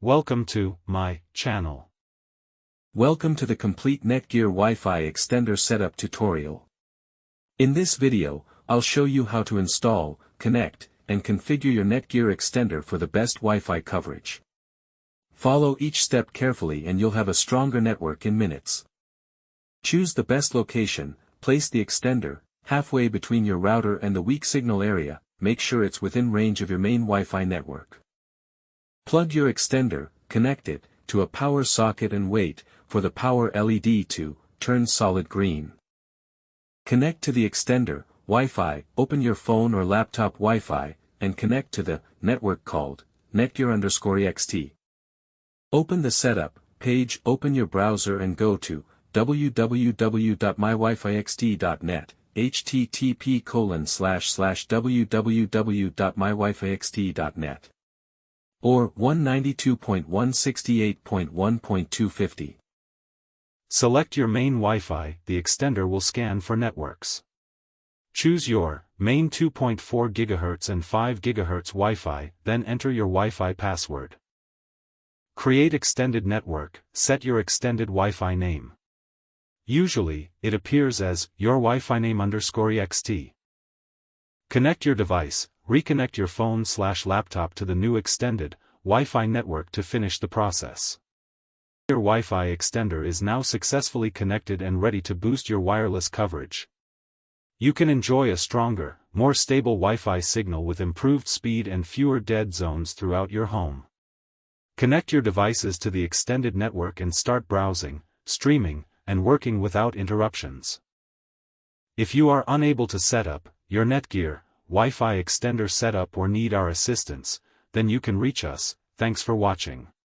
Welcome to my channel. Welcome to the complete Netgear Wi-Fi extender setup tutorial. In this video, I'll show you how to install, connect, and configure your Netgear extender for the best Wi-Fi coverage. Follow each step carefully and you'll have a stronger network in minutes. Choose the best location, place the extender halfway between your router and the weak signal area, make sure it's within range of your main Wi-Fi network. Plug your extender, connect it to a power socket and wait for the power LED to turn solid green. Connect to the extender Wi-Fi, open your phone or laptop Wi-Fi, and connect to the network called Netgear_EXT. Open the setup page, open your browser and go to www.mywifixt.net, http://www.mywifixt.net. Or 192.168.1.250. Select your main Wi-Fi, the extender will scan for networks. Choose your main 2.4 GHz and 5 GHz Wi-Fi, then enter your Wi-Fi password. Create extended network, set your extended Wi-Fi name. Usually, it appears as your Wi-Fi name_ext. Connect your device, reconnect your phone/laptop to the new extended Wi-Fi network to finish the process. Your Wi-Fi extender is now successfully connected and ready to boost your wireless coverage. You can enjoy a stronger, more stable Wi-Fi signal with improved speed and fewer dead zones throughout your home. Connect your devices to the extended network and start browsing, streaming, and working without interruptions. If you are unable to set up your Netgear Wi-Fi extender setup or need our assistance, then you can reach us. Thanks for watching.